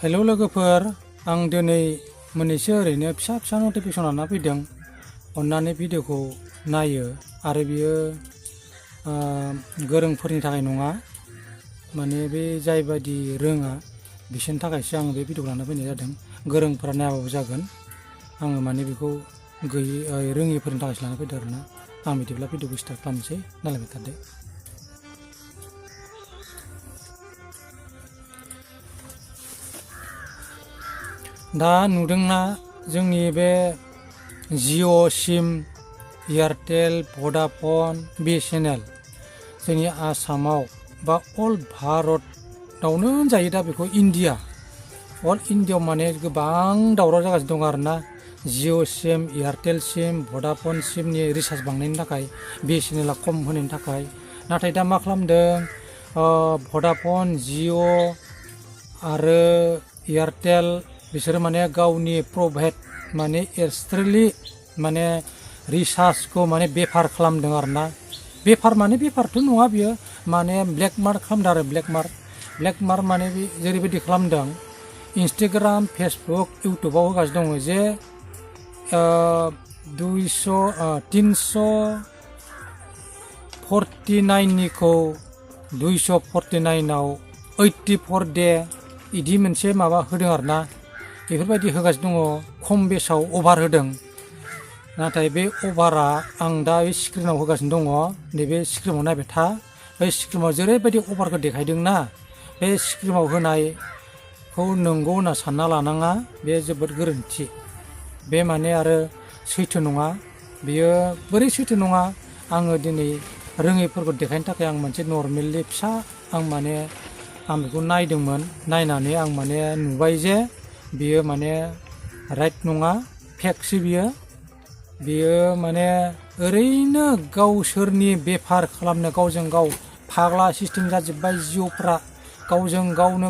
Hello लोगोफोर, आं दिनै मोननैसो ओरैनो फिसा फिसा नटिफिकेसन लाना फैदों। अन्नानै भिडिअखौ नायो आरो बियो गोरोंफोरनि थाखाय नङा, माने बे जायबायदि रोङा बिसोरनि थाखायसो आं बे भिडिअखौ लाना फैनाय जादों। गोरोंफोरा नायाबाबो जागोन, आङो माने बेखौ रोङिफोरनि थाखायसो लाना फैदों आरोना। आं बिदिब्ला भिडिअखौ स्टार्ट खालामनोसै, नायलायबाय थादो। दा नुदोंना जोंनि बे जिअ' सिम, एयारटेल, भडाफन, बिएसएनएल जोंनि आसामाव बा अल भारतआवनो होनजायो, दा बेखौ इन्डिया, अल इन्डियाआव माने गोबां दावराव जागासिनो दं आरोना। जिअ' सिम, एयारटेल सिम, भडाफन सिमनि रिसार्ज बांनायनि थाखाय, बिएसएनएलआ खम होनायनि थाखाय। नाथाय दा मा खालामदों, भडाफन, जिअ' आरो एयारटेल बिसोरो माने गावनि प्रभाइड माने एक्सट्रालि माने रिसार्जखौ माने बेफार खालामदों आरोना। बेफार माने बेफारथ' नङा बियो, माने ब्लेक मार्क खालामदों आरो ब्लेक मार्क माने बे जेरैबायदि खालामदों इन्सटाग्राम, फेसबुक, इउटुबाव होगासिनो दङ जे 349निखौ 249आव 84 डे इदि मोनसे माबा होदों आरोना। बेफोरबायदि होगासिनो दङ, खम बेसाव अभार होदों। नाथाय बे अभारा आं दा बे स्क्रिनाव होगासिनो दङ, नैबे स्क्रिनाव नायबाय था। बे स्क्रिनाव जेरैबायदि अभारखौ देखायदोंना, बे स्क्रिनाव होनायखौ नंगौ होनना सानना लानाङा, बे जोबोद गोरोन्थि। बे माने आरो सैथो नङा, बेयो बोरै सैथो नङा। आङो दिनै रोङैफोरखौ देखायनो थाखाय आं मोनसे नर्मेलि फिसा आं बेखौ नायदोंमोन। नायनानै आं माने नुबाय जे बियो माने राइट नङा, फेकसो बियो माने ओरैनो गावसोरनि बेफार खालामनो गावजों गाव फाग्ला सिस्टेम जाजोब्बाय। जिअ'फ्रा गावजों गावनो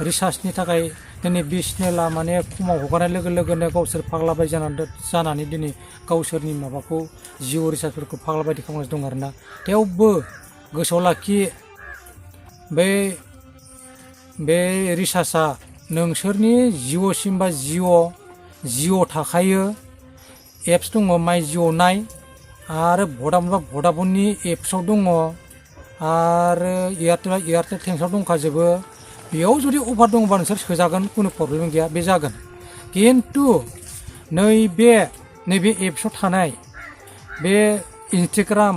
रिसार्जनि थाखाय दिनै बिएसएनएलआ माने खमाव हगारनाय लोगो लोगोनो गावसोर फाग्लाबाय जानानै दिनै गावसोरनि माबाखौ जिअ' रिसार्जफोरखौ फाग्लाबायदि खालामगासिनो दं आरोना। थेवबो गोसोआव लाखि, बे रिसार्जआ नोंसोरनि जिअ' सिम बा जिअ' थाखायो, एप्स दङ माइ जिअ' नाय, आरो भडाफन बा भडाफननि एप्सआव दङ, आरो एयारटेल थेंक्सआव दंखाजोबो। बेयाव जुदि अफार दङबा नोंसोर सोजागोन, खुनु प्रब्लेम गैया, बे जागोन। खिन्थु नैबे एप्सआव थानाय बे इन्सटाग्राम,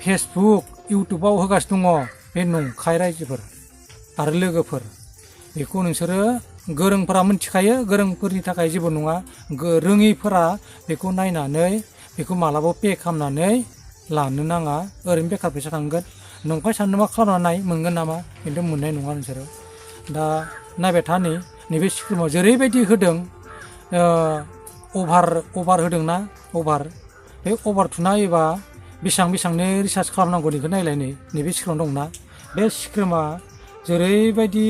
फेसबुक, इउटुबाव होगासिनो दङ बे नंखाय रायजोफोर आरो लोगोफोर। बेखौ नोंसोरो गोरोंफोरा मिथिखायो, गोरोंफोरनि थाखाय जेबो नङा। रोङैफोरा बेखौ नायनानै बेखौ मालाबाबो पे खालामनानै लानो नाङा, ओरैनो बेखार फैसा थांगोन। नंखाय साननो मा खालामना नाय, मोनगोन नामा? खिन्थु मोननाय नङा नोंसोरो। दा नायबाय था, नैबे स्क्रिनाव जेरैबायदि होदों, अभार होदोंना, बे अभार थुना होयोबा बेसेबांनि रिसार्ज खालामनांगौ बेखौ नायलाय। नैबे स्क्रिनाव दंना, बे स्क्रिना जेरैबायदि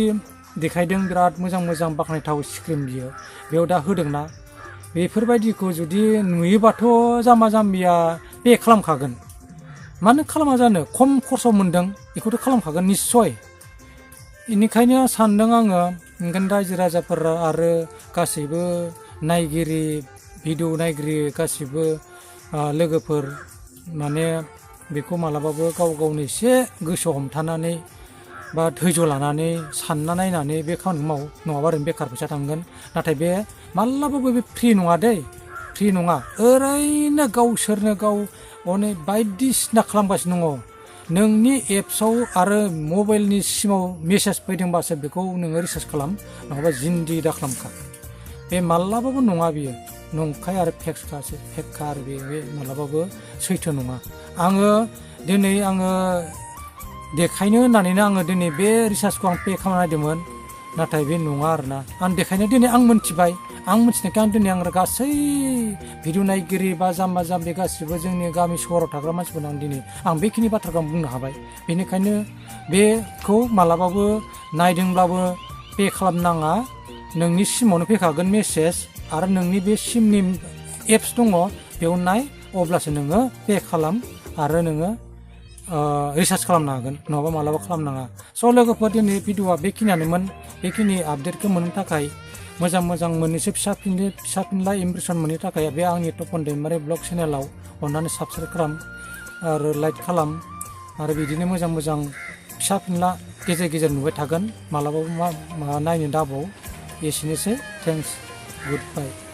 देखायदों, बिराद मोजां बाख्नायथाव स्क्रिन बियो। बेयाव दा होदोंना, बेफोरबायदिखौ जुदि नुयोबाथ' जाम्बा जाम्बिया पे खालामखागोन। मानो खालामा जानो? खम खरसाव मोनदों, बेखौथ' खालामखागोन निस्सय। बेनिखायनो सानदों आङो, ओंखायनो रायजो राजाफोर आरो गासैबो नायगिरि, भिडिअ नायगिरि गासैबो लोगोफोर माने बेखौ मालाबाबो गाव गावनो एसे गोसोआव हमथानानै बा धैज' लानानै सानना नायनानै बे खामानिखौ माव, नङाबा ओरैनो बेखार फैसा थांगोन। नाथाय बे मालाबाबो बे फ्रि नङा दै, फ्रि नङा। ओरैनो गावसोरनो गाव अनेक बायदिसिना खालामगासिनो दङ। नोंनि एप्सआव आरो मबाइलनि सिमाव मेसेज फैदोंबासो बेखौ नोङो रिसार्ज खालाम, नङाबा जिन्दि दा खालामखा। बे मालाबाबो नङा, बियो नंखाय आरो फेकखा आरो बे मालाबाबो सैथो नङा। दिनै आङो देखायनो होननानैनो आङो दिनै बे रिसार्जखौ आं पे खालामना नायदोंमोन, नाथाय बे नङा आरोना। आं देखायनो दिनै आं मिथिबाय, आं मिथिनायखाय आं दिनै गासै भिडिअ नायगिरि बा जाम्बा जाम्बि गासिबो जोंनि गामि सहराव थाग्रा मानसिफोरनो आं बेखिनि बाथ्राखौ आं बुंनो हाबाय। बेनिखायनो बेखौ मालाबाबो नायदोंब्लाबो पे खालामनाङा। नोंनि सिमावनो फैखागोन मेसेज, आरो नोंनि बे सिमनि एप्स दङ बेयाव नाय, अब्लासो नोङो पे खालाम, आरो नोङो रिसार्च खालामनो हागोन नङाबा मालाबा खालामनाङा स' लोगोफोर दिनै भिडिअआ बेखिनियानोमोन बेखिनि आपडेटखौ मोननो थाखाय मोजां मोननैसो फिसा फिनला इमप्रेसन मोननो थाखाय बे आंनि तपन दैमारि ब्लग चेनेलाव अननानै साबस्क्राइब खालाम आरो लाइक खालाम आरो बिदिनो मोजां फिसा फिनला गेजेर नुबाय थागोन मालाबाबो नायनो दाबाव एसेनोसै थेंक्स गुड बाय